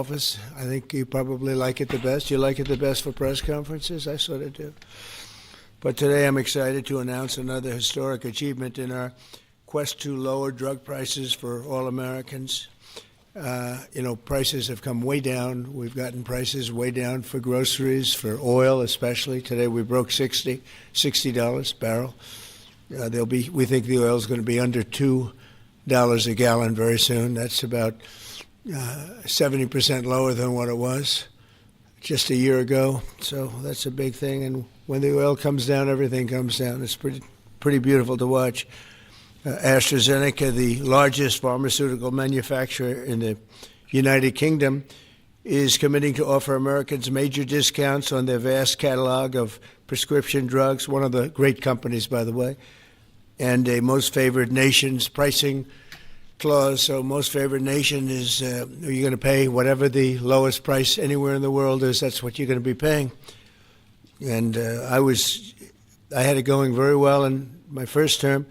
office. I think you probably like it the best. You like it the best for press conferences? I sort of do. But today I'm excited to announce another historic achievement in our quest to lower drug prices for all Americans. Prices have come way down. We've gotten prices way down for groceries, for oil especially. Today we broke $60 a barrel. We think the oil is going to be under $2 a gallon very soon. That's about 70% lower than what it was just a year ago. So that's a big thing. And when the oil comes down, everything comes down. It's pretty beautiful to watch. AstraZeneca, the largest pharmaceutical manufacturer in the United Kingdom, is committing to offer Americans major discounts on their vast catalog of prescription drugs, one of the great companies, by the way, and a most favored nation's pricing clause. So most favored nation is you're going to pay whatever the lowest price anywhere in the world is. That's what you're going to be paying. And I had it going very well in my first term,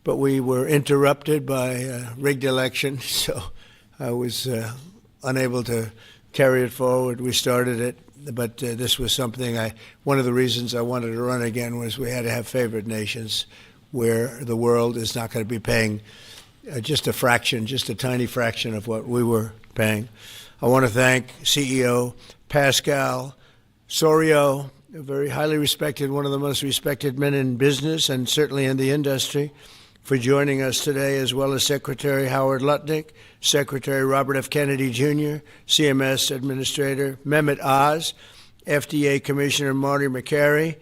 but we were interrupted by a rigged election, so I was unable to carry it forward. We started it, but this was something one of the reasons I wanted to run again was we had to have favored nations where the world is not going to be paying just a tiny fraction of what we were paying. I want to thank CEO Pascal Soriot, a very highly respected, one of the most respected men in business and certainly in the industry, for joining us today, as well as Secretary Howard Lutnick, Secretary Robert F. Kennedy Jr., CMS Administrator Mehmet Oz, FDA Commissioner Marty McCary,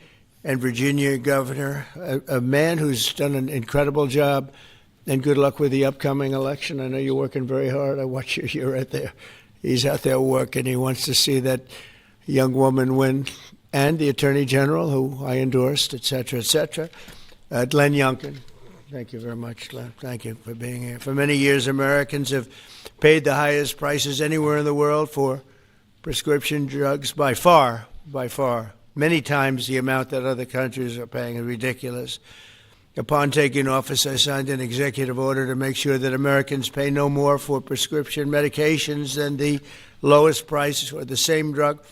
and Virginia Governor, a man who's done an incredible job, and good luck with the upcoming election. I know you're working very hard. I watch you. You're right there. He's out there working. He wants to see that young woman win, and the Attorney General, who I endorsed, et cetera, et cetera. Glenn Youngkin. Thank you very much, Glenn. Thank you for being here. For many years, Americans have paid the highest prices anywhere in the world for prescription drugs by far, many times the amount that other countries are paying is ridiculous. Upon taking office, I signed an executive order to make sure that Americans pay no more for prescription medications than the lowest price for the same drug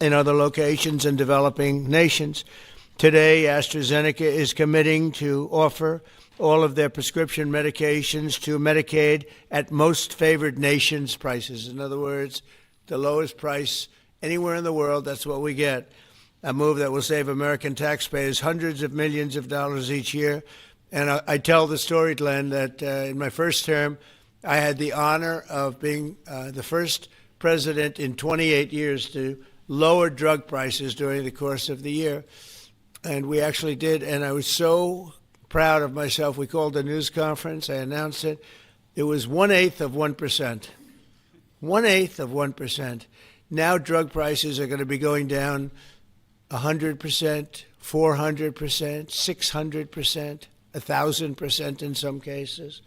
in other locations in developing nations. Today, AstraZeneca is committing to offer all of their prescription medications to Medicaid at most favored nations prices. In other words, the lowest price anywhere in the world, that's what we get. A move that will save American taxpayers hundreds of millions of dollars each year. And I tell the story, Glenn, that in my first term, I had the honor of being the first president in 28 years to lower drug prices during the course of the year. And we actually did, and I was so proud of myself. We called a news conference. I announced it. It was 1/8 of 1%. 1/8 of 1%. Now drug prices are going to be going down 100%, 400%, 600%, 1,000% in some cases.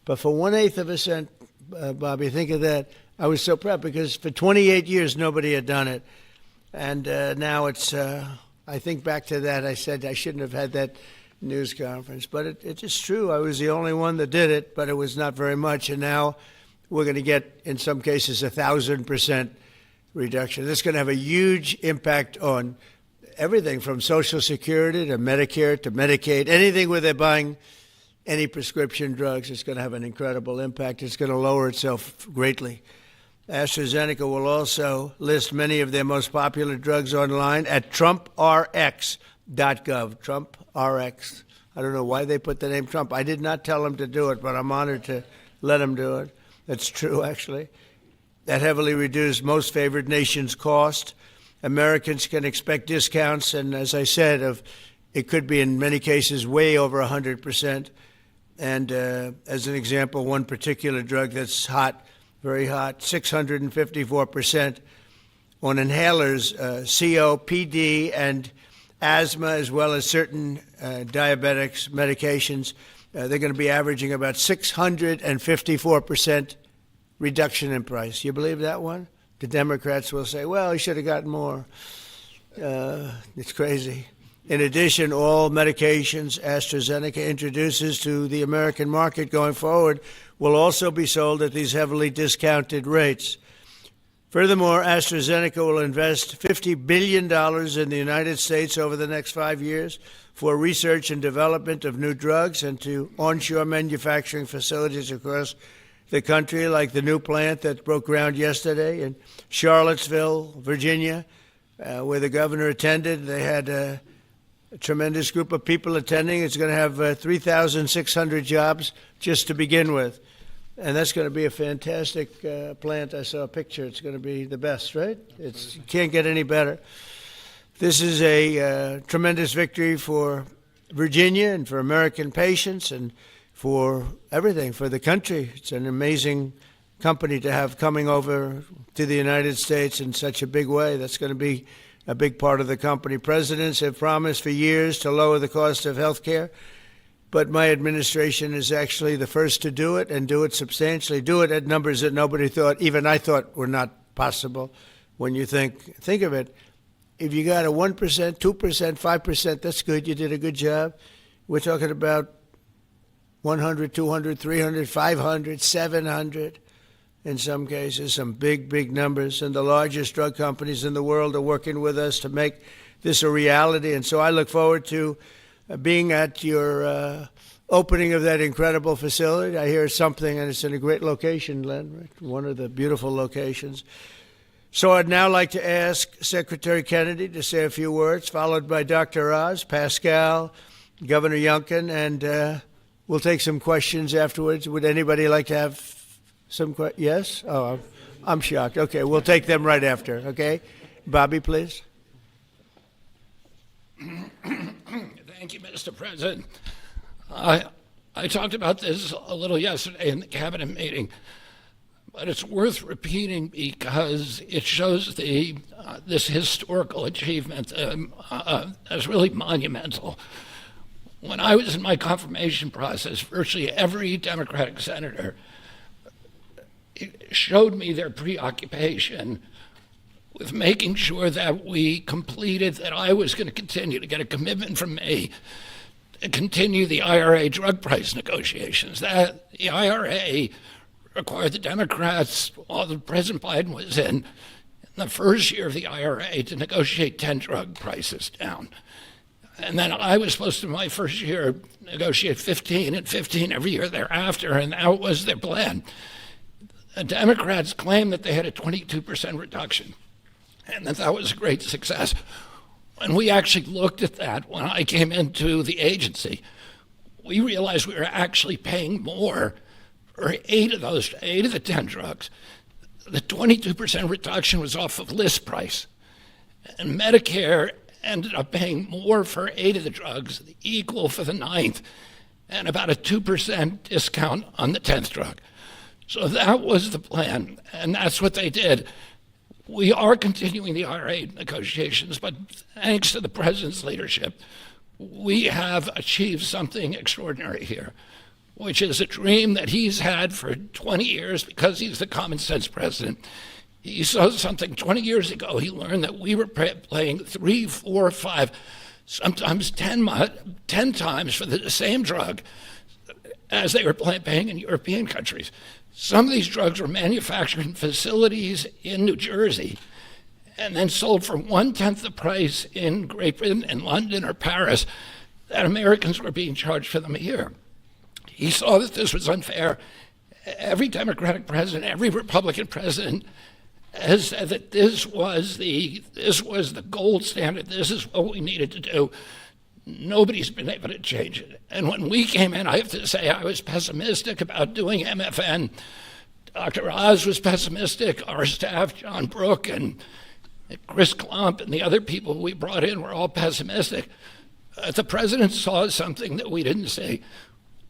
But for 1/8 of a cent, Bobby, think of that. I was so proud because for 28 years nobody had done it. And now it's, I think back to that, I said I shouldn't have had that news conference. But it is true. I was the only one that did it, but it was not very much. And now we're going to get, in some cases, 1,000% reduction. This is going to have a huge impact on everything from Social Security to Medicare to Medicaid, anything where they're buying any prescription drugs. It's going to have an incredible impact. It's going to lower itself greatly. AstraZeneca will also list many of their most popular drugs online at TrumpRx.gov. TrumpRx. I don't know why they put the name Trump. I did not tell them to do it, but I'm honored to let them do it. That's true, actually. That heavily reduced most favored nations cost. Americans can expect discounts, and as I said, it could be in many cases way over 100%. And as an example, one particular drug that's hot, very hot, 654% on inhalers, COPD and asthma, as well as certain diabetics medications. They're going to be averaging about 654% reduction in price. You believe that one? The Democrats will say, well, he should have gotten more. It's crazy. In addition, all medications AstraZeneca introduces to the American market going forward will also be sold at these heavily discounted rates. Furthermore, AstraZeneca will invest $50 billion in the United States over the next 5 years for research and development of new drugs and to onshore manufacturing facilities across the country, like the new plant that broke ground yesterday in Charlottesville, Virginia, where the governor attended. They had a tremendous group of people attending. It's going to have 3,600 jobs just to begin with. And that's going to be a fantastic plant. I saw a picture. It's going to be the best, right? You can't get any better. This is a tremendous victory for Virginia and for American patients and for everything, for the country. It's an amazing company to have coming over to the United States in such a big way. That's going to be a big part of the company. Presidents have promised for years to lower the cost of health care, but my administration is actually the first to do it and do it substantially, do it at numbers that nobody thought, even I thought, were not possible. When you think of it, if you got a 1%, 2%, 5%, that's good. You did a good job. We're talking about 100, 200, 300, 500, 700 in some cases, some big, big numbers. And the largest drug companies in the world are working with us to make this a reality. And so I look forward to being at your opening of that incredible facility. I hear something, and it's in a great location, Len, right? One of the beautiful locations. So I'd now like to ask Secretary Kennedy to say a few words, followed by Dr. Oz, Pascal, Governor Youngkin, and we'll take some questions afterwards. Would anybody like to have some questions? Yes? Oh, I'm shocked. Okay, we'll take them right after, okay? Bobby, please. Thank you, Mr. President. I talked about this a little yesterday in the cabinet meeting, but it's worth repeating because it shows this historical achievement as really monumental. When I was in my confirmation process, virtually every Democratic senator showed me their preoccupation with making sure that we completed, that I was going to continue to get a commitment from me to continue the IRA drug price negotiations. That the IRA required the Democrats, while President Biden was in the first year of the IRA, to negotiate 10 drug prices down. And then I was supposed to, my first year, negotiate 15 and 15 every year thereafter, and that was their plan. The Democrats claimed that they had a 22% reduction, and that was a great success. When we actually looked at that, when I came into the agency, we realized we were actually paying more for 8 of the 10 drugs. The 22% reduction was off of list price, and Medicare ended up paying more for 8 of the drugs, equal for the 9th, and about a 2% discount on the 10th drug. So that was the plan, and that's what they did. We are continuing the IRA negotiations, but thanks to the president's leadership, we have achieved something extraordinary here, which is a dream that he's had for 20 years because he's the common sense president. He saw something 20 years ago. He learned that we were paying 3, 4, 5, sometimes 10 times for the same drug as they were paying in European countries. Some of these drugs were manufactured in facilities in New Jersey and then sold for 1/10 the price in Great Britain and London or Paris that Americans were being charged for them here. He saw that this was unfair. Every Democratic president, every Republican president has said that this was the gold standard. This is what we needed to do. Nobody's been able to change it. And when we came in, I have to say I was pessimistic about doing MFN. Dr. Oz was pessimistic. Our staff, John Brook and Chris Klump and the other people we brought in were all pessimistic. The president saw something that we didn't see,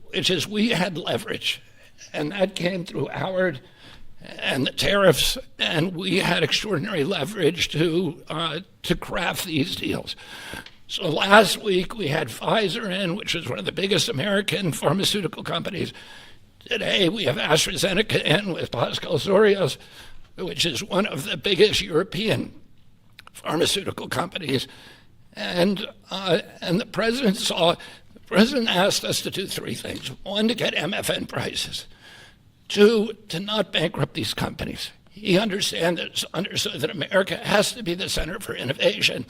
which is we had leverage. And that came through Howard and the tariffs, and we had extraordinary leverage to craft these deals. So last week we had Pfizer in, which is one of the biggest American pharmaceutical companies. Today we have AstraZeneca in with Pascal Sorios, which is one of the biggest European pharmaceutical companies. And the president asked us to do 3 things. 1, to get MFN prices. 2, to not bankrupt these companies. He understood that America has to be the center for innovation.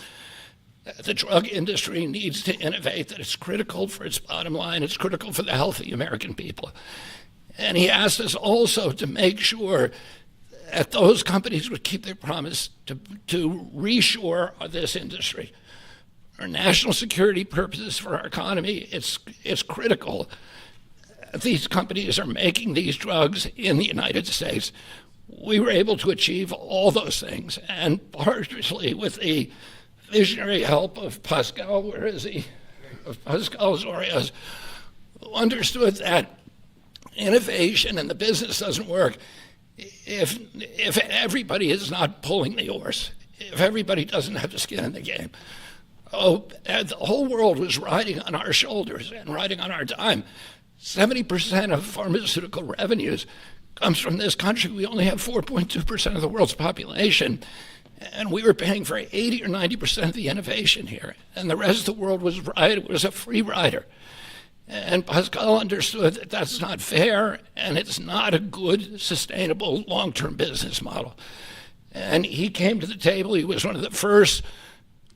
The drug industry needs to innovate, that it's critical for its bottom line, it's critical for the health of the American people. And he asked us also to make sure that those companies would keep their promise to reshore this industry. For national security purposes, for our economy, it's critical. These companies are making these drugs in the United States. We were able to achieve all those things, and partially with the visionary help of Pascal, where is he? Of Pascal Zorias, who understood that innovation and the business doesn't work if everybody is not pulling the oars, if everybody doesn't have the skin in the game. The whole world was riding on our shoulders and riding on our dime. 70% of pharmaceutical revenues comes from this country. We only have 4.2% of the world's population, and we were paying for 80 or 90% of the innovation here, and the rest of the world was a free rider. And Pascal understood that that's not fair, and it's not a good, sustainable, long-term business model. And he came to the table. He was one of the first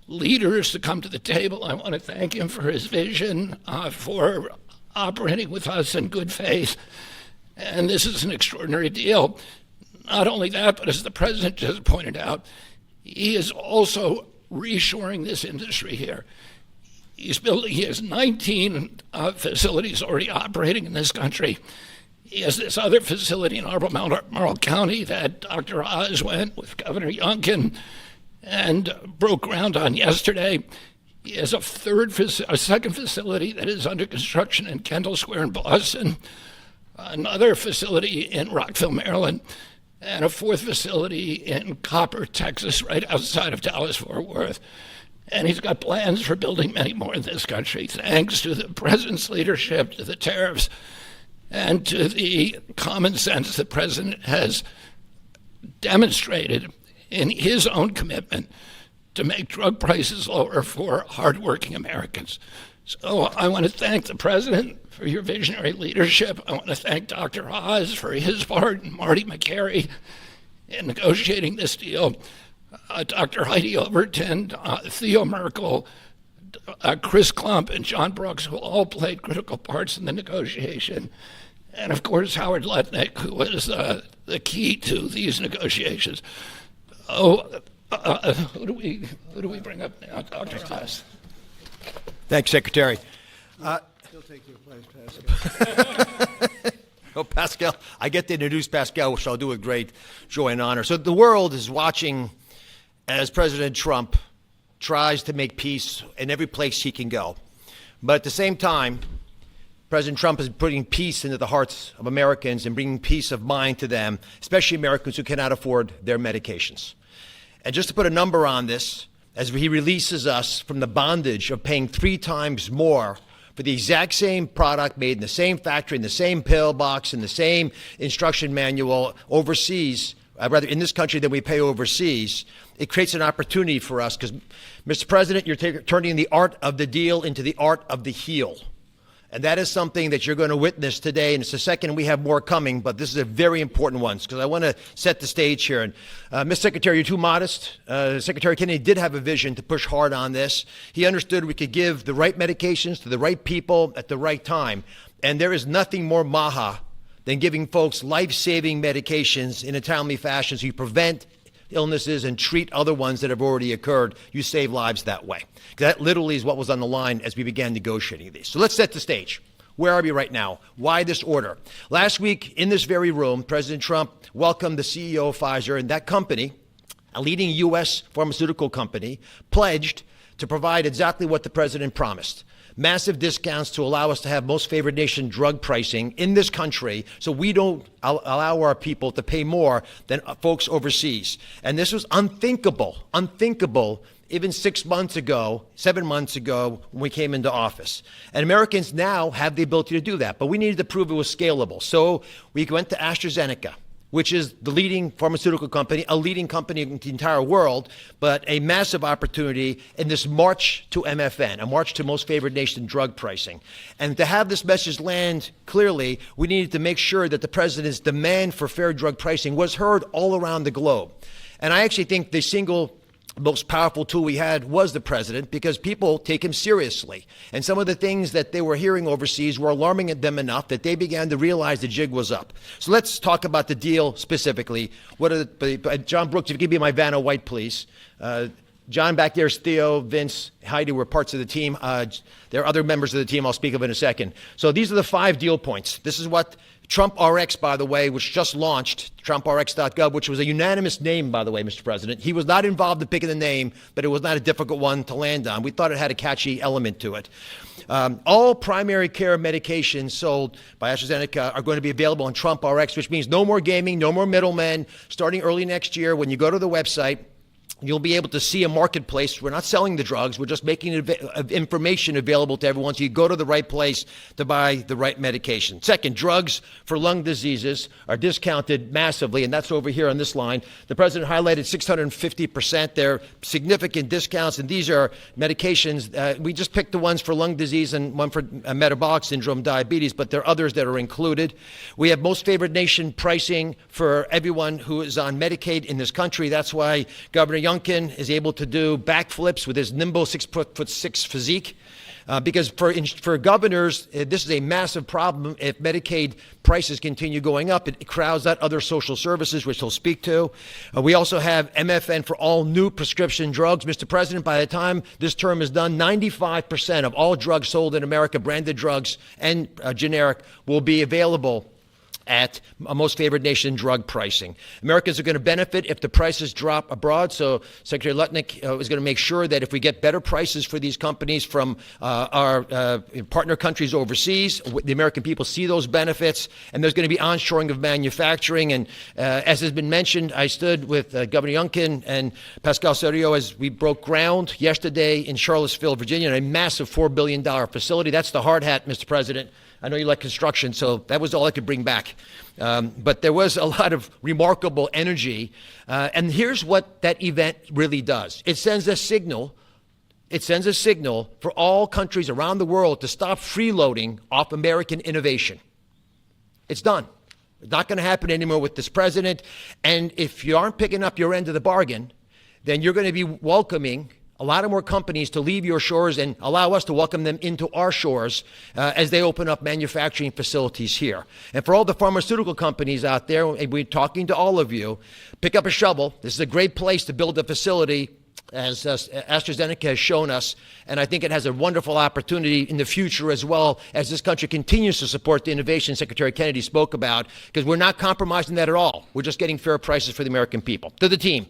leaders to come to the table. I want to thank him for his vision, for operating with us in good faith. And this is an extraordinary deal. Not only that, but as the president just pointed out, he is also reshoring this industry here. He has 19 facilities already operating in this country. He has this other facility in Albemarle County that Dr. Oz went with Governor Youngkin and broke ground on yesterday. He has a second facility that is under construction in Kendall Square in Boston, another facility in Rockville, Maryland, and a fourth facility in Copper, Texas, right outside of Dallas-Fort Worth. And he's got plans for building many more in this country, thanks to the president's leadership, to the tariffs, and to the common sense the president has demonstrated in his own commitment to make drug prices lower for hardworking Americans. So I want to thank the president for your visionary leadership. I want to thank Dr. Oz for his part, and Marty McCary in negotiating this deal. Dr. Heidi Overton, Theo Merkel, Chris Klump, and John Brooks, who all played critical parts in the negotiation. And of course, Howard Lutnick, who was the key to these negotiations. Who do we bring up now? Dr. Oz. Thanks, Secretary. He'll take your place, Pascal. Oh, Pascal, I get to introduce Pascal, which I'll do with great joy and honor. So the world is watching as President Trump tries to make peace in every place he can go. But at the same time, President Trump is putting peace into the hearts of Americans and bringing peace of mind to them, especially Americans who cannot afford their medications. And just to put a number on this, as he releases us from the bondage of paying 3 times more for the exact same product made in the same factory, in the same pill box, in the same instruction manual overseas, rather in this country than we pay overseas, it creates an opportunity for us because, Mr. President, you're turning the art of the deal into the art of the heel. And that is something that you're going to witness today. And it's the second, we have more coming, but this is a very important one because I want to set the stage here. And Ms. Secretary, you're too modest. Secretary Kennedy did have a vision to push hard on this. He understood we could give the right medications to the right people at the right time. And there is nothing more maha than giving folks life-saving medications in a timely fashion so you prevent illnesses and treat other ones that have already occurred. You save lives that way. That literally is what was on the line as we began negotiating these. So let's set the stage. Where are we right now? Why this order? Last week in this very room, President Trump welcomed the CEO of Pfizer, and that company, a leading U.S. pharmaceutical company, pledged to provide exactly what the president promised. Massive discounts to allow us to have most favored nation drug pricing in this country so we don't allow our people to pay more than folks overseas. And this was unthinkable even 6 months ago, 7 months ago when we came into office. And Americans now have the ability to do that, but we needed to prove it was scalable. So we went to AstraZeneca. which is the leading pharmaceutical company, a leading company in the entire world, but a massive opportunity in this march to MFN, a march to most favored nation drug pricing. And to have this message land clearly, we needed to make sure that the president's demand for fair drug pricing was heard all around the globe. And I actually think the single most powerful tool we had was the president, because people take him seriously. And some of the things that they were hearing overseas were alarming them enough that they began to realize the jig was up. So let's talk about the deal specifically. John Brooks, if you could be my Vanna White, please. John back there is Theo, Vince, Heidi were parts of the team. There are other members of the team I'll speak of in a second. So these are the 5 deal points. This is what Trump RX, by the way, which just launched, TrumpRx.gov, which was a unanimous name, by the way, Mr. President. He was not involved in picking the name, but it was not a difficult one to land on. We thought it had a catchy element to it. All primary care medications sold by AstraZeneca are going to be available on Trump RX, which means no more gaming, no more middlemen. Starting early next year, when you go to the website, you'll be able to see a marketplace. We're not selling the drugs. We're just making information available to everyone so you go to the right place to buy the right medication. Second, drugs for lung diseases are discounted massively, and that's over here on this line. The president highlighted 650%. They're significant discounts, and these are medications. We just picked the ones for lung disease and one for metabolic syndrome, diabetes, but there are others that are included. We have most favored nation pricing for everyone who is on Medicaid in this country. That's why Governor Youngkin is able to do backflips with his nimble 6'6" physique. Because for governors, this is a massive problem. If Medicaid prices continue going up, it crowds out other social services, which he'll speak to. We also have MFN for all new prescription drugs. Mr. President, by the time this term is done, 95% of all drugs sold in America, branded drugs and generic, will be available at most favored nation drug pricing. Americans are going to benefit if the prices drop abroad. So Secretary Lutnick is going to make sure that if we get better prices for these companies from our partner countries overseas, the American people see those benefits, and there's going to be onshoring of manufacturing. And as has been mentioned, I stood with Governor Youngkin and Pascal Soriot as we broke ground yesterday in Charlottesville, Virginia, in a massive $4 billion facility. That's the hard hat, Mr. President. I know you like construction, so that was all I could bring back. But there was a lot of remarkable energy. And here's what that event really does. It sends a signal. It sends a signal for all countries around the world to stop freeloading off American innovation. It's done. It's not going to happen anymore with this president. And if you aren't picking up your end of the bargain, then you're going to be welcoming a lot of more companies to leave your shores and allow us to welcome them into our shores as they open up manufacturing facilities here. And for all the pharmaceutical companies out there, we're talking to all of you, pick up a shovel. This is a great place to build a facility, as AstraZeneca has shown us, and I think it has a wonderful opportunity in the future as well as this country continues to support the innovation Secretary Kennedy spoke about, because we're not compromising that at all. We're just getting fair prices for the American people. To the team.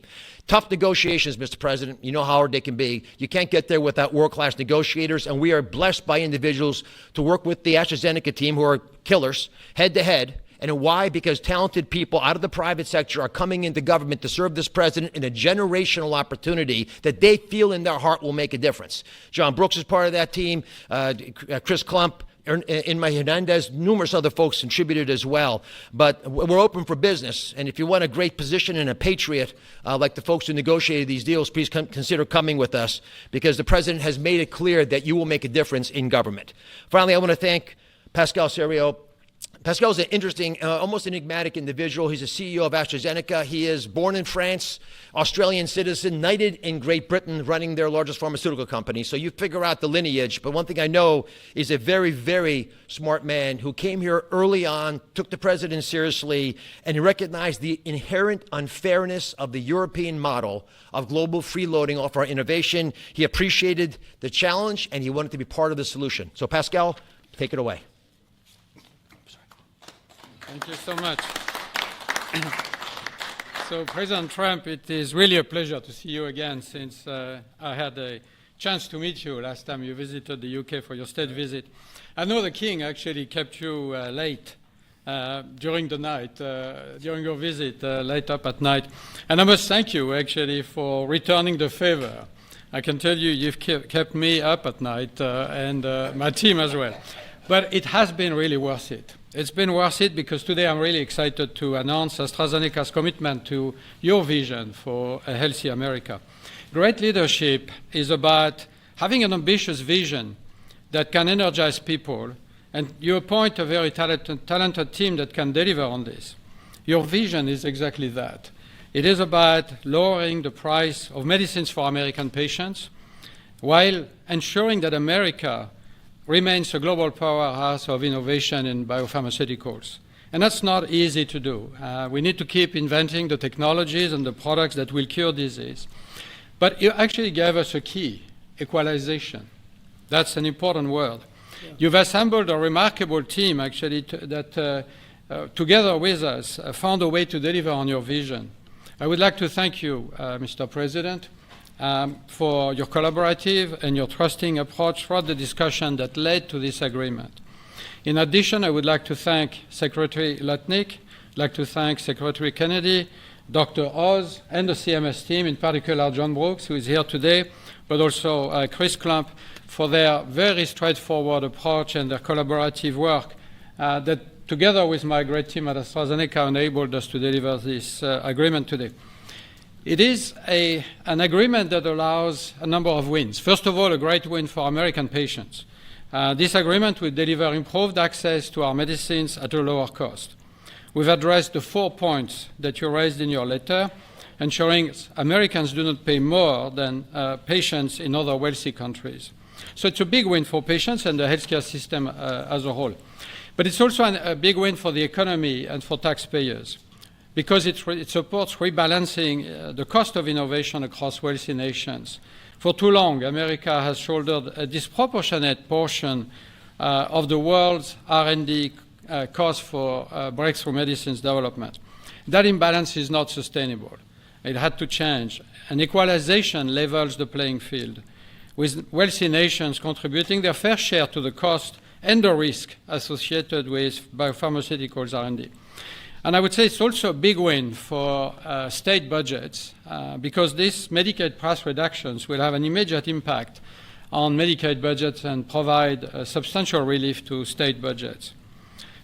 Tough negotiations, Mr. President. You know how hard they can be. You can't get there without world-class negotiators, and we are blessed by individuals to work with the AstraZeneca team who are killers, head-to-head. And why? Because talented people out of the private sector are coming into government to serve this president in a generational opportunity that they feel in their heart will make a difference. John Brooks is part of that team. Chris Klump, Inma Hernandez, numerous other folks contributed as well. But we're open for business. And if you want a great position and a patriot like the folks who negotiated these deals, please consider coming with us, because the president has made it clear that you will make a difference in government. Finally, I want to thank Pascal Soriot. Pascal is an interesting, almost enigmatic individual. He's a CEO of AstraZeneca. He is born in France, Australian citizen, knighted in Great Britain, running their largest pharmaceutical company. So you figure out the lineage. But one thing I know is a very, very smart man who came here early on, took the president seriously, and he recognized the inherent unfairness of the European model of global freeloading off our innovation. He appreciated the challenge, and he wanted to be part of the solution. So Pascal, take it away. Thank you so much. So, President Trump, it is really a pleasure to see you again, since I had a chance to meet you last time you visited the UK for your state visit. I know the King actually kept you late during the night, during your visit, late up at night. And I must thank you, actually, for returning the favor. I can tell you, you've kept me up at night and my team as well. But it has been really worth it. It's been worth it because today I'm really excited to announce AstraZeneca's commitment to your vision for a healthy America. Great leadership is about having an ambitious vision that can energize people, and you appoint a very talented team that can deliver on this. Your vision is exactly that. It is about lowering the price of medicines for American patients while ensuring that America remains a global powerhouse of innovation in biopharmaceuticals. And that's not easy to do. We need to keep inventing the technologies and the products that will cure disease. But you actually gave us a key, equalization. That's an important word. Yeah. You've assembled a remarkable team, actually, that together with us found a way to deliver on your vision. I would like to thank you, Mr. President, for your collaborative and your trusting approach throughout the discussion that led to this agreement. In addition, I would like to thank Secretary Lutnick, I'd like to thank Secretary Kennedy, Dr. Oz, and the CMS team, in particular John Brooks, who is here today, but also Chris Klump, for their very straightforward approach and their collaborative work that, together with my great team at AstraZeneca, enabled us to deliver this agreement today. It is an agreement that allows a number of wins. First of all, a great win for American patients. This agreement will deliver improved access to our medicines at a lower cost. We've addressed the 4 points that you raised in your letter, ensuring Americans do not pay more than patients in other wealthy countries. So it's a big win for patients and the healthcare system as a whole. But it's also a big win for the economy and for taxpayers, because it supports rebalancing the cost of innovation across wealthy nations. For too long, America has shouldered a disproportionate portion of the world's R&D cost for breakthrough medicines development. That imbalance is not sustainable. It had to change. And equalization levels the playing field, with wealthy nations contributing their fair share to the cost and the risk associated with biopharmaceuticals R&D. And I would say it's also a big win for state budgets because these Medicaid price reductions will have an immediate impact on Medicaid budgets and provide substantial relief to state budgets.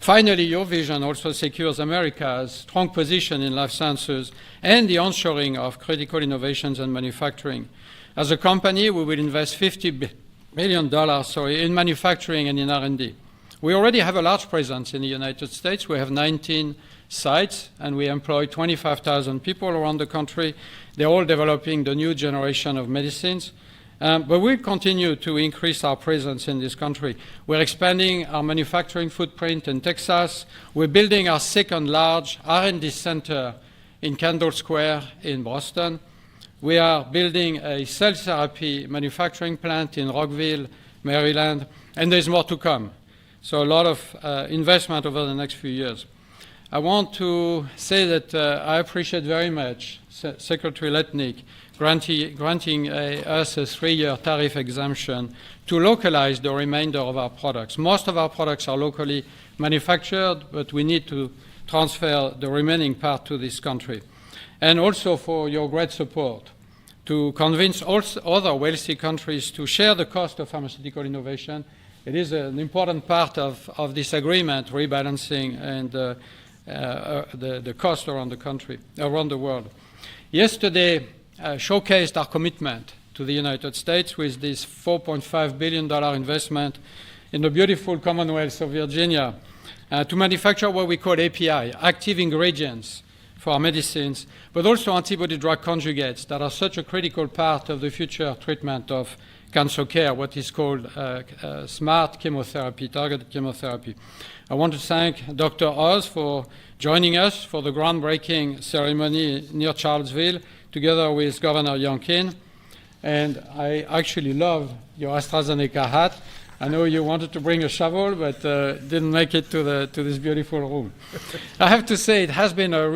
Finally, your vision also secures America's strong position in life sciences and the onshoring of critical innovations and manufacturing. As a company, we will invest $50 billion in manufacturing and in R&D. We already have a large presence in the United States. We have 19 sites, and we employ 25,000 people around the country. They're all developing the new generation of medicines. But we'll continue to increase our presence in this country. We're expanding our manufacturing footprint in Texas. We're building our second large R&D center in Kendall Square in Boston. We are building a cell therapy manufacturing plant in Rockville, Maryland, and there's more to come. So a lot of investment over the next few years. I want to say that I appreciate very much Secretary Lutnick granting us a 3-year tariff exemption to localize the remainder of our products. Most of our products are locally manufactured, but we need to transfer the remaining part to this country. And also for your great support to convince also other wealthy countries to share the cost of pharmaceutical innovation. It is an important part of this agreement, rebalancing and the cost around the country, around the world. Yesterday showcased our commitment to the United States with this $4.5 billion investment in the beautiful Commonwealth of Virginia to manufacture what we call API, active ingredients for our medicines, but also antibody-drug conjugates that are such a critical part of the future treatment of cancer care, what is called smart chemotherapy, targeted chemotherapy. I want to thank Dr. Oz for joining us for the groundbreaking ceremony near Charlottesville, together with Governor Youngkin. And I actually love your AstraZeneca hat. I know you wanted to bring a shovel, but didn't make it to this beautiful room. I have to say it has been a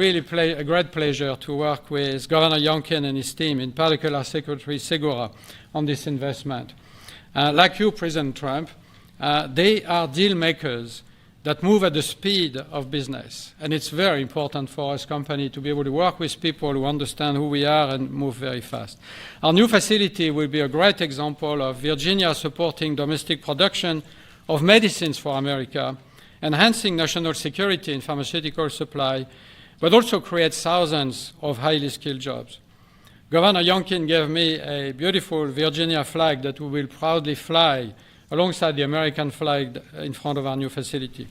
great pleasure to work with Governor Youngkin and his team, in particular Secretary Segura, on this investment. Like you, President Trump, they are deal makers that move at the speed of business. And it's very important for us company to be able to work with people who understand who we are and move very fast. Our new facility will be a great example of Virginia supporting domestic production of medicines for America enhancing national security in pharmaceutical supply, but also create thousands of highly skilled jobs. Governor Youngkin gave me a beautiful Virginia flag that we will proudly fly alongside the American flag in front of our new facility.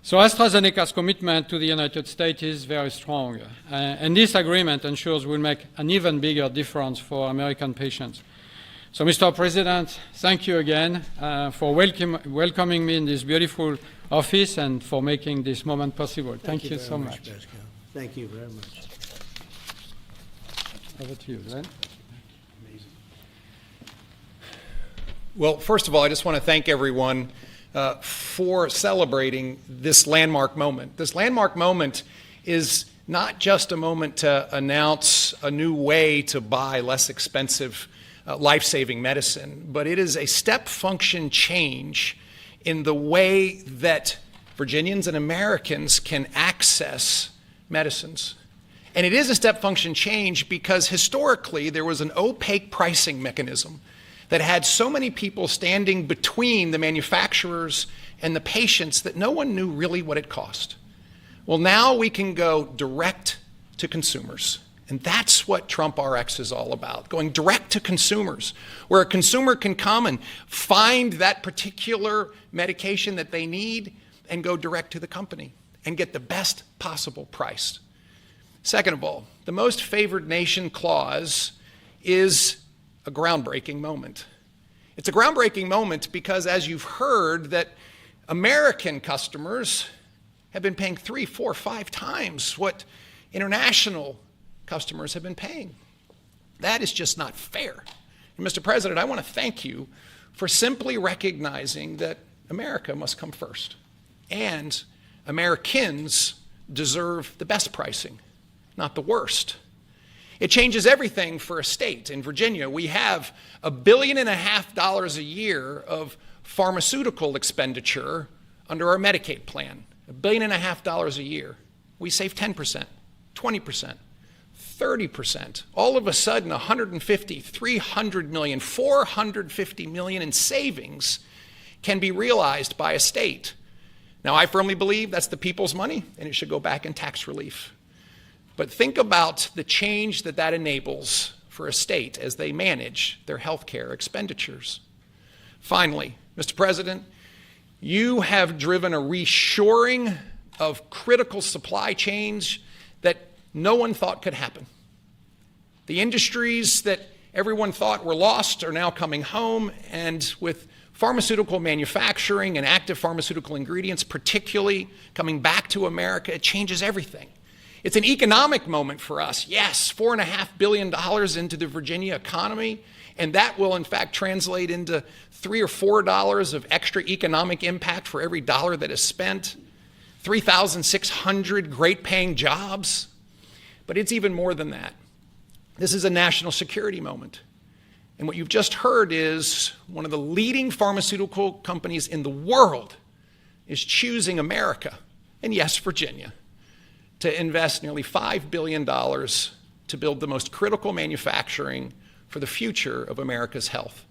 So AstraZeneca's commitment to the United States is very strong, and this agreement ensures we'll make an even bigger difference for American patients. So, Mr. President, thank you again for welcoming me in this beautiful office and for making this moment possible. Thank you so much. Pascal. Thank you very much. Over to you, Glenn. Well, first of all, I just want to thank everyone for celebrating this landmark moment. This landmark moment is not just a moment to announce a new way to buy less expensive life-saving medicine, but it is a step function change in the way that Virginians and Americans can access medicines. And it is a step function change because historically there was an opaque pricing mechanism that had so many people standing between the manufacturers and the patients that no one knew really what it cost. Well, now we can go direct to consumers. And that's what Trump RX is all about, going direct to consumers, where a consumer can come and find that particular medication that they need and go direct to the company and get the best possible price. Second of all, the most favored nation clause is a groundbreaking moment. It's a groundbreaking moment because, as you've heard, that American customers have been paying 3, 4, 5 times what international customers have been paying. That is just not fair. And Mr. President, I want to thank you for simply recognizing that America must come first. And Americans deserve the best pricing, not the worst. It changes everything for a state. In Virginia, we have $1.5 billion a year of pharmaceutical expenditure under our Medicaid plan. $1.5 billion a year. We save 10%, 20%. 30%. All of a sudden, 150, 300 million, 450 million in savings can be realized by a state. Now, I firmly believe that's the people's money, and it should go back in tax relief. But think about the change that that enables for a state as they manage their health care expenditures. Finally, Mr. President, you have driven a reshoring of critical supply chains that no one thought could happen. The industries that everyone thought were lost are now coming home, and with pharmaceutical manufacturing and active pharmaceutical ingredients particularly coming back to America, it changes everything. It's an economic moment for us. Yes, $4.5 billion into the Virginia economy, and that will in fact translate into $3 or $4 of extra economic impact for every dollar that is spent, 3,600 great paying jobs. But it's even more than that. This is a national security moment. And what you've just heard is one of the leading pharmaceutical companies in the world is choosing America, and yes, Virginia, to invest nearly $5 billion to build the most critical manufacturing for the future of America's health.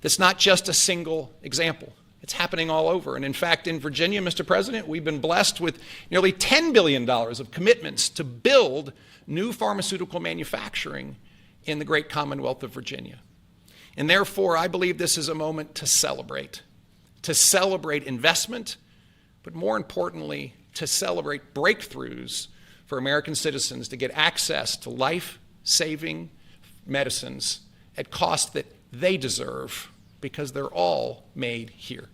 That's not just a single example. It's happening all over. And in fact, in Virginia, Mr. President, we've been blessed with nearly $10 billion of commitments to build new pharmaceutical manufacturing in the great Commonwealth of Virginia. And therefore, I believe this is a moment to celebrate investment, but more importantly, to celebrate breakthroughs for American citizens to get access to life-saving medicines at costs that they deserve, because they're all made here.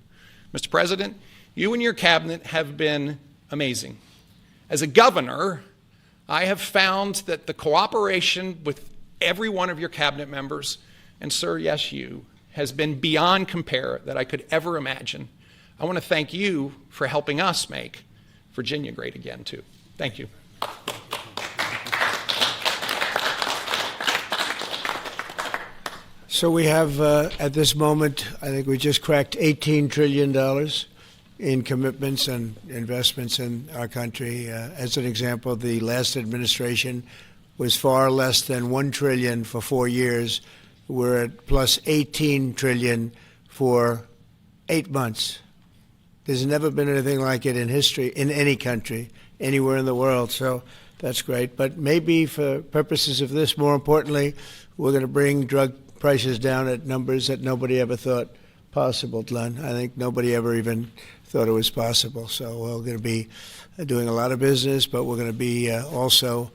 Mr. President, you and your cabinet have been amazing. As a governor, I have found that the cooperation with every one of your cabinet members, and sir, yes, you, has been beyond compare that I could ever imagine. I want to thank you for helping us make Virginia great again, too. Thank you. So we have, at this moment, I think we just cracked $18 trillion in commitments and investments in our country. As an example, the last administration was far less than $1 trillion for 4 years. We're at plus $18 trillion for 8 months. There's never been anything like it in history, in any country, anywhere in the world. So that's great. But maybe for purposes of this, more importantly, we're going to bring drug prices down at numbers that nobody ever thought possible, Glenn. I think nobody ever even thought it was possible. So we're going to be doing a lot of business, but we're going to be also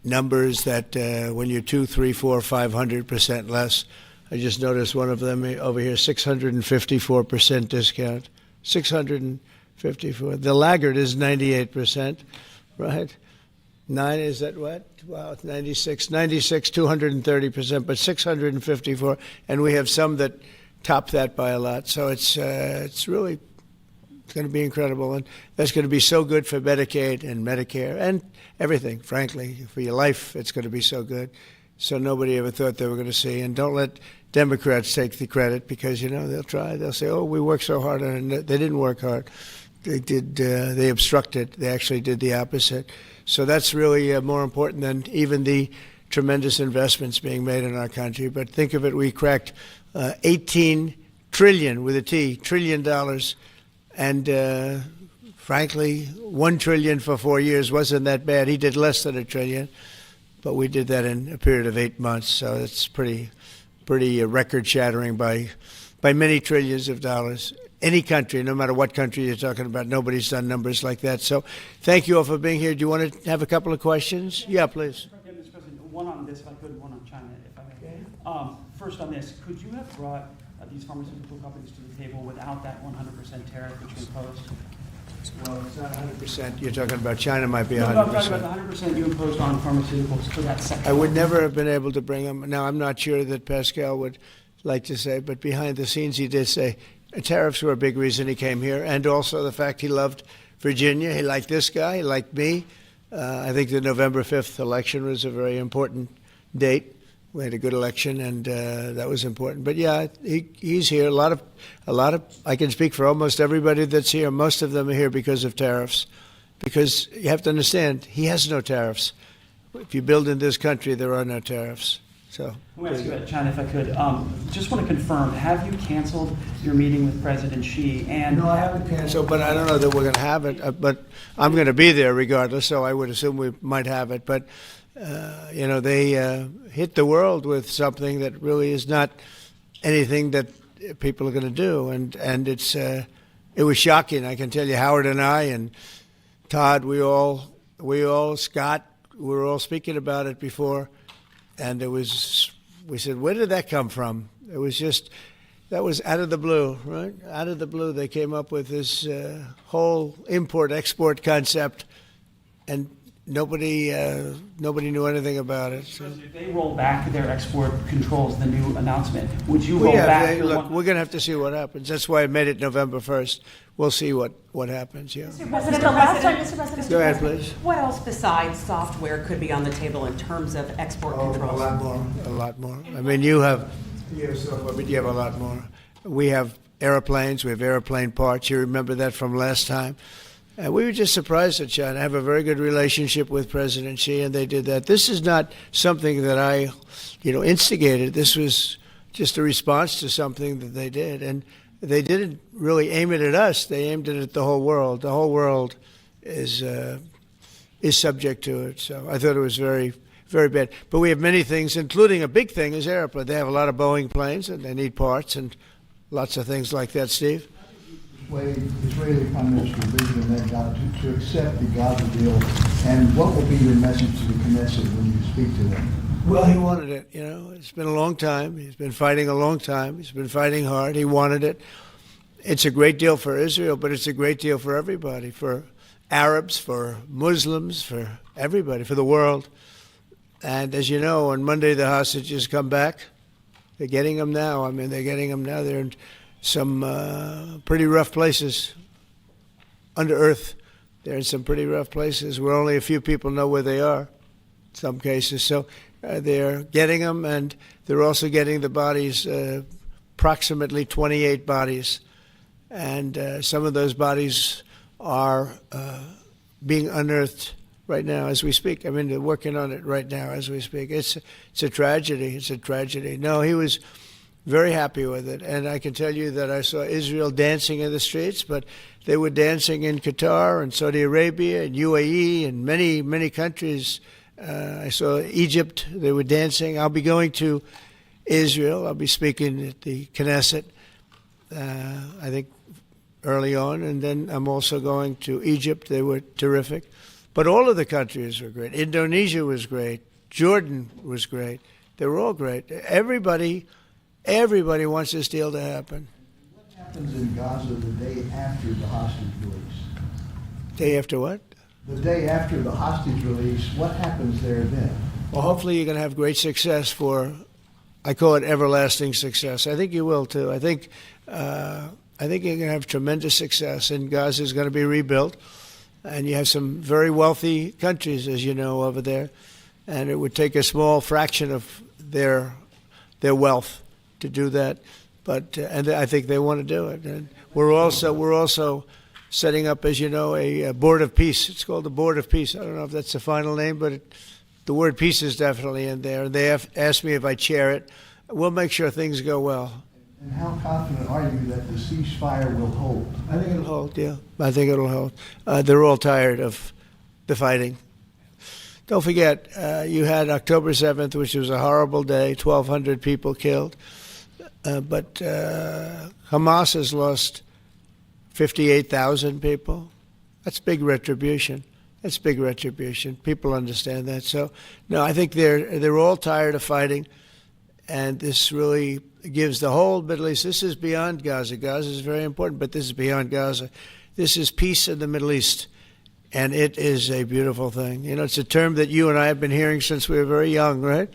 numbers that when you're 2, 3, 4, 500% less. I just noticed one of them over here, 654% discount. 654. The laggard is 98%, right? 9 is that what? Wow, 96, 230%, but 654, and we have some that top that by a lot. So it's really going to be incredible, and that's going to be so good for Medicaid and Medicare and everything. Frankly, for your life, it's going to be so good. So nobody ever thought they were going to see. And don't let Democrats take the credit, because they'll try. They'll say, "Oh, we worked so hard on it." They didn't work hard. They did. They obstructed. They actually did the opposite. So that's really more important than even the tremendous investments being made in our country. But think of it: we cracked 18 trillion with a T, trillion dollars, and frankly, 1 trillion for 4 years wasn't that bad. He did less than a trillion, but we did that in a period of 8 months. So it's pretty record-shattering by many trillions of dollars. Any country, no matter what country you're talking about, nobody's done numbers like that. So thank you all for being here. Do you want to have a couple of questions? Yeah, please. Mr. President, one on this, if I could, one on China, if I may. First on this, could you have brought these pharmaceutical companies to the table without that 100% tariff which you imposed? Well, it's not 100%. You're talking about China might be 100%. No, I'm talking about the 100% you imposed on pharmaceuticals for that sector. I would never have been able to bring them. Now, I'm not sure that Pascal would like to say, but behind the scenes he did say tariffs were a big reason he came here, and also the fact he loved Virginia. He liked this guy. He liked me. I think the November 5th election was a very important date. We had a good election, and that was important. But yeah, he's here. A lot of. I can speak for almost everybody that's here. Most of them are here because of tariffs, because you have to understand he has no tariffs. If you build in this country, there are no tariffs. So. Let me ask you about China, if I could. Just want to confirm: have you canceled your meeting with President Xi? And no, I haven't canceled, but I don't know that we're going to have it. But I'm going to be there regardless, so I would assume we might have it. But. They hit the world with something that really is not anything that people are going to do, and it was shocking. I can tell you, Howard and I and Todd, we all Scott, we were all speaking about it before, and we said, where did that come from? It was just that was out of the blue, right? Out of the blue, they came up with this whole import-export concept, and nobody knew anything about it. So. If they roll back their export controls, the new announcement, would you roll back? Look, we're going to have to see what happens. That's why I made it November 1st. We'll see what happens. Yeah. Mr. President, the last time, Mr. President, go ahead, please. What else besides software could be on the table in terms of export controls? A lot more. I mean, you have software, but you have a lot more. We have airplanes. We have airplane parts. You remember that from last time. And we were just surprised at China. I have a very good relationship with President Xi, and they did that. This is not something that I, instigated. This was just a response to something that they did. And they didn't really aim it at us. They aimed it at the whole world. The whole world is subject to it. So I thought it was very, very bad. But we have many things, including a big thing is airplanes. They have a lot of Boeing planes, and they need parts and lots of things like that, Steve. Israeli Prime Minister Benjamin Netanyahu to accept the Gaza deal, and what will be your message to the Knesset when you speak to them? Well, he wanted it. It's been a long time. He's been fighting a long time. He's been fighting hard. He wanted it. It's a great deal for Israel, but it's a great deal for everybody, for Arabs, for Muslims, for everybody, for the world. And as you know, on Monday the hostages come back. They're getting them now. They're getting them now. They're in some pretty rough places under earth. They're in some pretty rough places where only a few people know where they are in some cases. So they're getting them, and they're also getting the bodies, approximately 28 bodies. And some of those bodies are being unearthed right now as we speak. They're working on it right now as we speak. It's a tragedy. It's a tragedy. No, he was very happy with it. And I can tell you that I saw Israel dancing in the streets, but they were dancing in Qatar and Saudi Arabia and UAE and many, many countries. I saw Egypt, they were dancing. I'll be going to Israel. I'll be speaking at the Knesset, I think, early on. And then I'm also going to Egypt. They were terrific. But all of the countries were great. Indonesia was great. Jordan was great. They were all great. Everybody wants this deal to happen. What happens in Gaza the day after the hostage release? Day after what? The day after the hostage release, what happens there then? Well, hopefully you're going to have great success I call it everlasting success. I think you will too. I think you're going to have tremendous success, and Gaza is going to be rebuilt. And you have some very wealthy countries, as you know, over there, and it would take a small fraction of their wealth to do that. But and I think they want to do it. And we're also setting up, as you know, a board of peace. It's called the Board of Peace. I don't know if that's the final name, but the word peace is definitely in there. They have asked me if I chair it. We'll make sure things go well. And how confident are you that the ceasefire will hold? I think it'll hold, yeah. I think it'll hold. They're all tired of the fighting. Don't forget, you had October 7th, which was a horrible day, 1,200 people killed. But Hamas has lost 58,000 people. That's big retribution. That's big retribution. People understand that. So, no, I think they're all tired of fighting, and this really gives the whole Middle East. This is beyond Gaza. Gaza is very important, but this is beyond Gaza. This is peace in the Middle East, and it is a beautiful thing. You know, it's a term that you and I have been hearing since we were very young, right?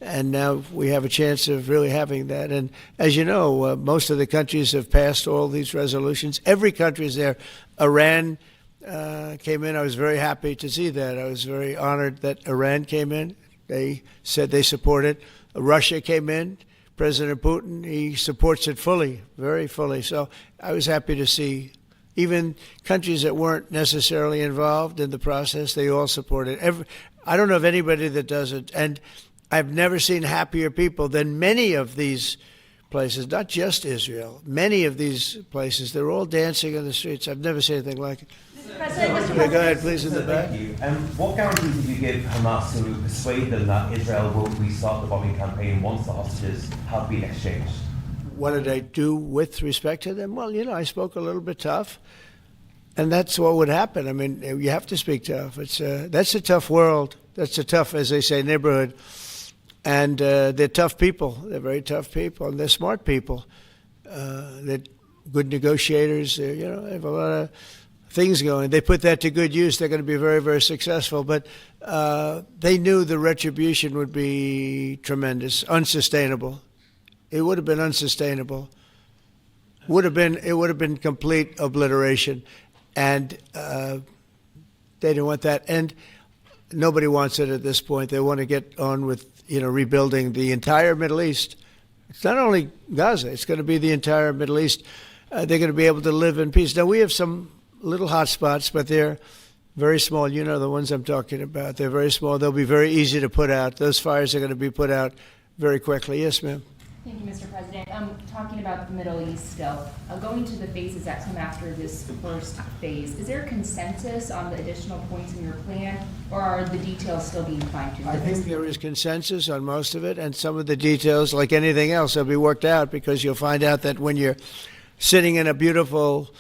And now we have a chance of really having that. And as you know, most of the countries have passed all these resolutions. Every country is there. Iran came in. I was very happy to see that. I was very honored that Iran came in. They said they support it. Russia came in. President Putin, he supports it fully, very fully. So I was happy to see even countries that weren't necessarily involved in the process, they all support it. I don't know of anybody that doesn't. And I've never seen happier people than many of these places, not just Israel. Many of these places, they're all dancing in the streets. I've never seen anything like it. Yeah, go ahead, please, in the back. Thank you. What guarantees did you give Hamas to persuade them that Israel will restart the bombing campaign once the hostages have been exchanged? What did I do with respect to them? Well, you know, I spoke a little bit tough, and that's what would happen. I mean, you have to speak tough. That's a tough world. That's a tough, as they say, neighborhood. And they're tough people. They're very tough people, and they're smart people. They're good negotiators. They have a lot of things going. They put that to good use. They're going to be very, very successful. But they knew the retribution would be tremendous, unsustainable. It would have been unsustainable. It would have been complete obliteration, and they didn't want that. And nobody wants it at this point. They want to get on with rebuilding the entire Middle East. It's not only Gaza. It's going to be the entire Middle East. They're going to be able to live in peace. Now we have some little hot spots, but they're very small. You know the ones I'm talking about. They're very small. They'll be very easy to put out. Those fires are going to be put out very quickly. Yes, ma'am. Thank you, Mr. President. Talking about the Middle East still, going to the phases that come after this first phase, is there a consensus on the additional points in your plan, or are the details still being fine-tuned? I think there is consensus on most of it, and some of the details, like anything else, will be worked out, because you'll find out that when you're sitting in a beautiful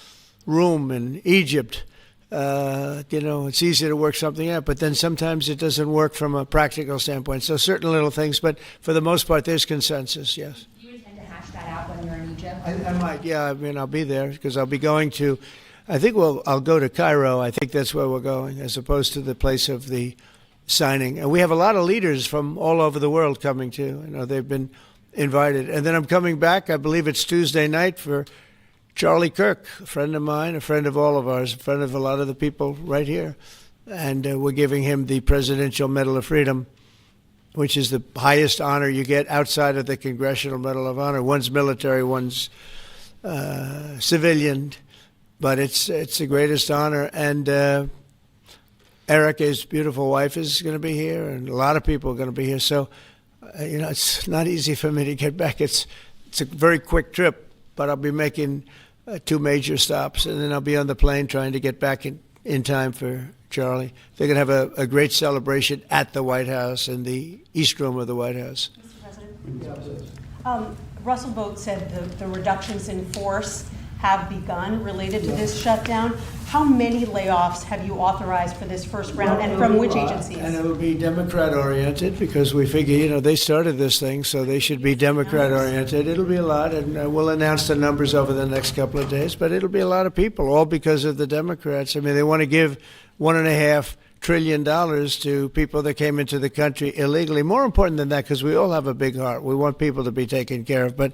room in Egypt, it's easy to work something out, but then sometimes it doesn't work from a practical standpoint. So certain little things, but for the most part, there's consensus, yes. Do you intend to hash that out when you're in Egypt? I might, yeah. I mean, I'll be there because I'll be going to, I'll go to Cairo. I think that's where we're going, as opposed to the place of the signing. And we have a lot of leaders from all over the world coming too. They've been invited. And then I'm coming back, I believe it's Tuesday night, for Charlie Kirk, a friend of mine, a friend of all of ours, a friend of a lot of the people right here. And we're giving him the Presidential Medal of Freedom, which is the highest honor you get outside of the Congressional Medal of Honor. One's military, one's civilian, but it's the greatest honor. And Erica's beautiful wife is going to be here, and a lot of people are going to be here. So, it's not easy for me to get back. It's it's a very quick trip, but I'll be making 2 major stops, and then I'll be on the plane trying to get back in time for Charlie. They're going to have a great celebration at the White House, in the East Room of the White House. Mr. President? Russell Vogt said the reductions in force have begun related to this shutdown. How many layoffs have you authorized for this first round, and from which agencies? And it'll be Democrat-oriented, because we figure, they started this thing, so they should be Democrat-oriented. It'll be a lot, and we'll announce the numbers over the next couple of days, but it'll be a lot of people, all because of the Democrats. I mean, they want to give $1.5 trillion to people that came into the country illegally. More important than that, because we all have a big heart. We want people to be taken care of, but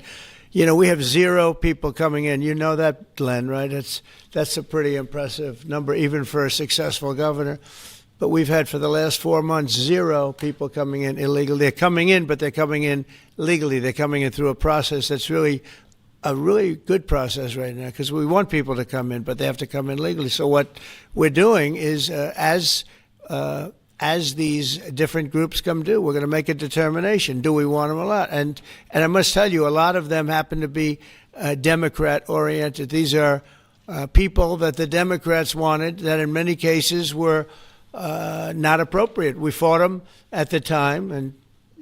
we have 0 people coming in. You know that, Glenn, right? That's a pretty impressive number, even for a successful governor. But we've had, for the last 4 months, 0 people coming in illegally. They're coming in, but they're coming in legally. They're coming in through a process that's really a really good process right now, because we want people to come in, but they have to come in legally. So what we're doing is, as these different groups come due, we're going to make a determination. Do we want them a lot? And I must tell you, a lot of them happen to be Democrat-oriented. These are people that the Democrats wanted, that in many cases were not appropriate. We fought them at the time, and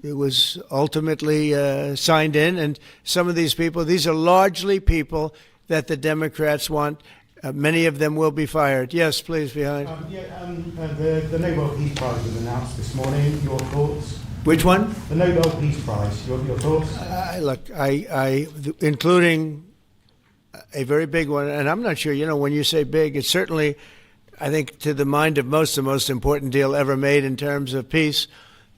it was ultimately signed in. And some of these people, these are largely people that the Democrats want. Many of them will be fired. Yes, please, behind. The Nobel Peace Prize was announced this morning. Your thoughts? Which one? The Nobel Peace Prize. Your thoughts? Look, including a very big one, and I'm not sure, when you say big, it's certainly, I think, to the mind of most, the most important deal ever made in terms of peace.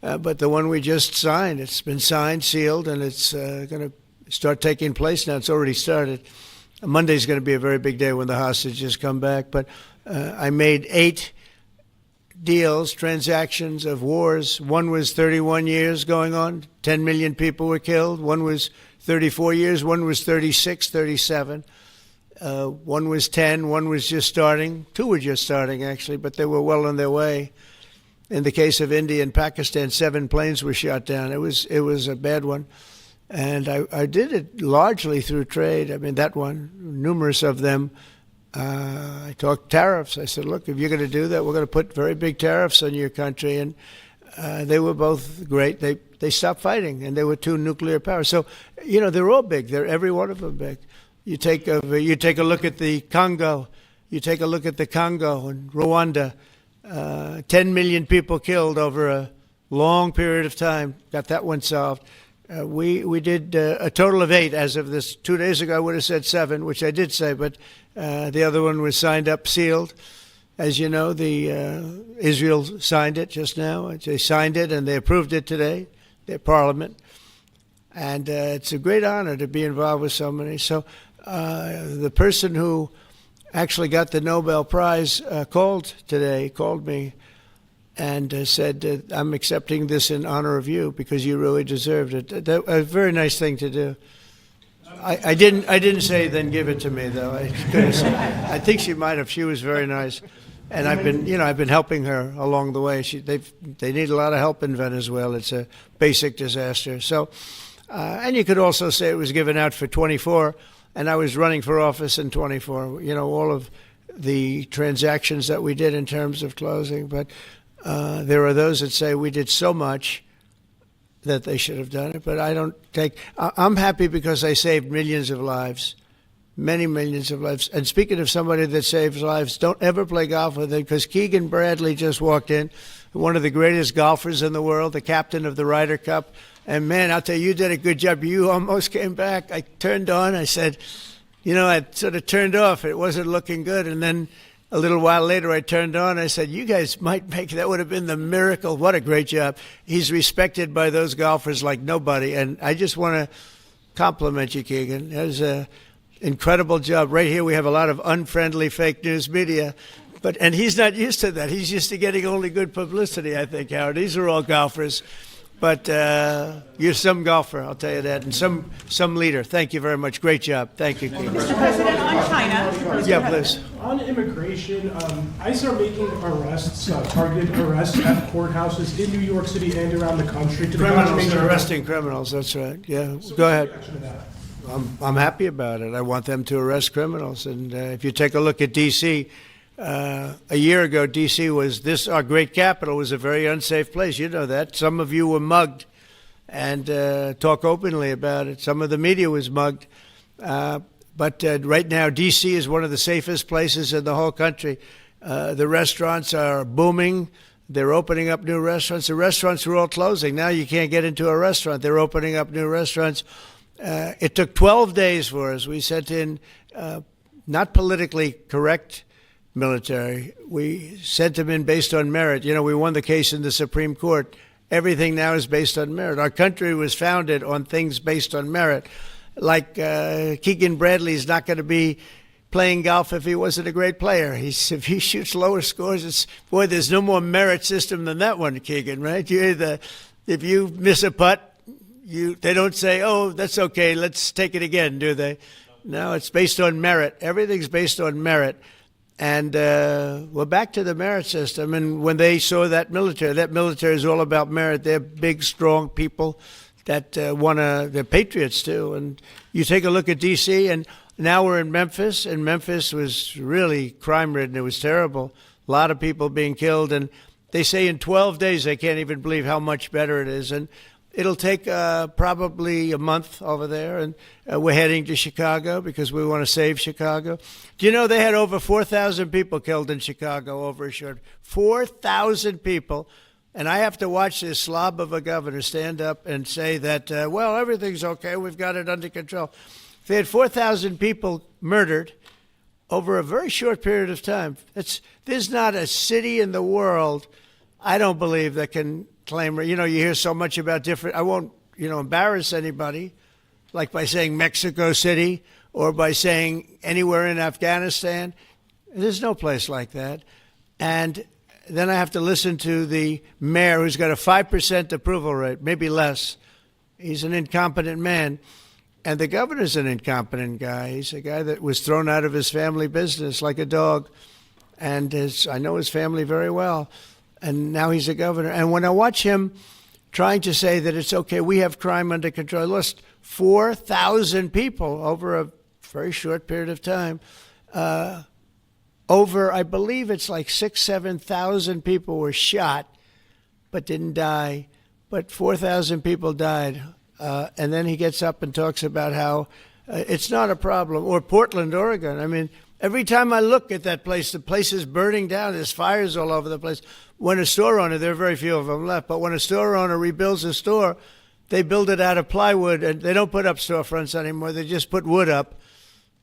But the one we just signed, it's been signed, sealed, and it's going to start taking place now. It's already started. Monday's going to be a very big day when the hostages come back. But I made 8 deals, transactions of wars. One was 31 years going on. 10 million people were killed. One was 34 years. One was 36, 37. One was 10. One was just starting. 2 were just starting, actually, but they were well on their way. In the case of India and Pakistan, 7 planes were shot down. It was a bad one. And I did it largely through trade. I mean, that one, numerous of them. I talked tariffs. I said, look, if you're going to do that, we're going to put very big tariffs on your country. And they were both great. They stopped fighting, and there were 2 nuclear powers. So, they're all big. They're every one of them big. You take a look at the Congo. You take a look at the Congo and Rwanda. 10 million people killed over a long period of time. Got that one solved. We did a total of 8 as of this. 2 days ago, I would have said 7, which I did say, but the other one was signed up, sealed. As you know, Israel signed it just now. They signed it and they approved it today, their parliament. And it's a great honor to be involved with so many. So the person who actually got the Nobel Prize called me and said, I'm accepting this in honor of you because you really deserved it. A very nice thing to do. I didn't say then give it to me, though. I think she might have. She was very nice. And I've been helping her along the way. They need a lot of help in Venezuela. It's a basic disaster. So, and you could also say it was given out for 24, and I was running for office in 24. All of the transactions that we did in terms of closing. But there are those that say we did so much that they should have done it. But I'm happy because I saved millions of lives. Many millions of lives. And speaking of somebody that saves lives, don't ever play golf with him, because Keegan Bradley just walked in, one of the greatest golfers in the world, the captain of the Ryder Cup. And, man, I'll tell you, you did a good job. You almost came back. I turned on. I said, I sort of turned off. It wasn't looking good. And then a little while later, I turned on. I said, you guys might make that would have been the miracle. What a great job. He's respected by those golfers like nobody. And I just want to compliment you, Keegan. That was a incredible job. Right here we have a lot of unfriendly fake news media, and he's not used to that. He's used to getting only good publicity, I think, Howard. These are all golfers. But you're some golfer, I'll tell you that, and some leader. Thank you very much. Great job. Thank you, Keegan. Mr. President, on China. Yeah, please. On immigration, ICE are making arrests, targeted arrests at courthouses in New York City and around the country. Criminals, arresting criminals, that's right. Yeah, So go ahead. I'm happy about it. I want them to arrest criminals. And if you take a look at D.C., a year ago, D.C. was our great capital was a very unsafe place. You know that. Some of you were mugged, and talk openly about it. Some of the media was mugged. But right now, D.C. is one of the safest places in the whole country. The restaurants are booming. They're opening up new restaurants. The restaurants were all closing. Now you can't get into a restaurant. They're opening up new restaurants. It took 12 days for us. We sent in not politically correct military. We sent them in based on merit. You know, we won the case in the Supreme Court. Everything now is based on merit. Our country was founded on things based on merit. Like Keegan Bradley's not going to be playing golf if he wasn't a great player. If he shoots lower scores, there's no more merit system than that one, Keegan, right? If you miss a putt, they don't say, oh, that's okay, let's take it again, do they? No, it's based on merit. Everything's based on merit. And we're back to the merit system. And when they saw that military is all about merit. They're big, strong people that they're patriots too. And you take a look at D.C., and now we're in Memphis, and Memphis was really crime-ridden. It was terrible. A lot of people being killed. And they say in 12 days they can't even believe how much better it is. And it'll take probably a month over there, and we're heading to Chicago because we want to save Chicago. Do you know they had over 4,000 people killed in Chicago over a short 4,000 people, and I have to watch this slob of a governor stand up and say that, well, everything's okay, we've got it under control. They had 4,000 people murdered over a very short period of time. There's not a city in the world, I don't believe, that can claim, you hear so much about different, I won't, embarrass anybody, like by saying Mexico City or by saying anywhere in Afghanistan. There's no place like that. And then I have to listen to the mayor who's got a 5% approval rate, maybe less. He's an incompetent man. And the governor's an incompetent guy. He's a guy that was thrown out of his family business like a dog. And I know his family very well. And now he's a governor. And when I watch him trying to say that it's okay, we have crime under control, I lost 4,000 people over a very short period of time. I believe it's like 7,000 people were shot but didn't die. But 4,000 people died. And then he gets up and talks about how it's not a problem. Or Portland, Oregon. I mean, every time I look at that place, the place is burning down. There's fires all over the place. When a store owner, there are very few of them left, but when a store owner rebuilds a store, they build it out of plywood, and they don't put up storefronts anymore. They just put wood up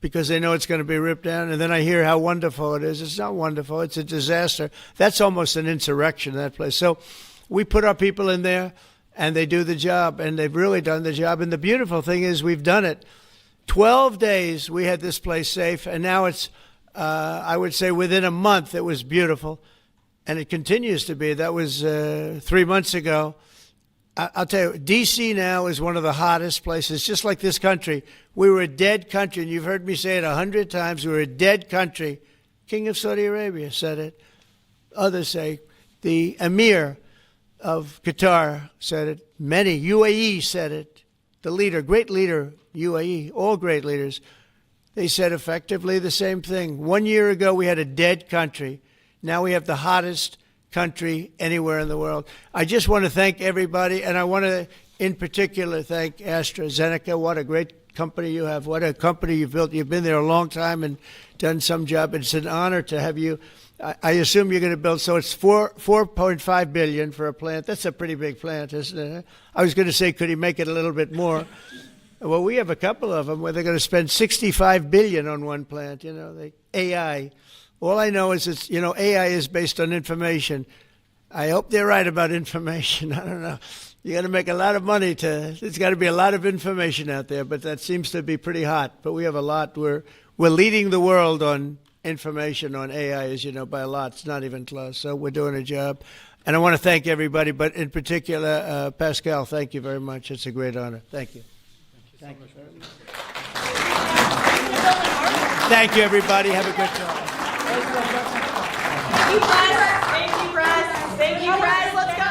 because they know it's going to be ripped down. And then I hear how wonderful it is. It's not wonderful. It's a disaster. That's almost an insurrection, that place. So we put our people in there, and they do the job, and they've really done the job. And the beautiful thing is we've done it. 12 days we had this place safe, and now it's, I would say within a month it was beautiful, and it continues to be. That was 3 months ago. I'll tell you, D.C. now is one of the hottest places, just like this country. We were a dead country, and you've heard me say it 100 times. We were a dead country. King of Saudi Arabia said it. Others say the Emir of Qatar said it. Many, UAE said it. The leader, great leader, UAE, all great leaders, they said effectively the same thing. 1 year ago, we had a dead country. Now we have the hottest country anywhere in the world. I just want to thank everybody, and I want to, in particular, thank AstraZeneca. What a great company you have. What a company you've built. You've been there a long time and done some job. It's an honor to have you. I assume you're going to build, so it's $4.5 billion for a plant. That's a pretty big plant, isn't it? I was going to say, could he make it a little bit more? Well, we have a couple of them where they're going to spend $65 billion on one plant, AI. All I know is AI is based on information. I hope they're right about information. I don't know. You got to make a lot of money there's got to be a lot of information out there, but that seems to be pretty hot. But we have a lot. We're leading the world on information on AI, as you know, by a lot. It's not even close. So we're doing a job. And I want to thank everybody, but in particular, Pascal, thank you very much. It's a great honor. Thank you. Thank you very much. Thank you, everybody. Have a good time. Thank you, Press. Thank you, Press. Thank you, Press. Let's go.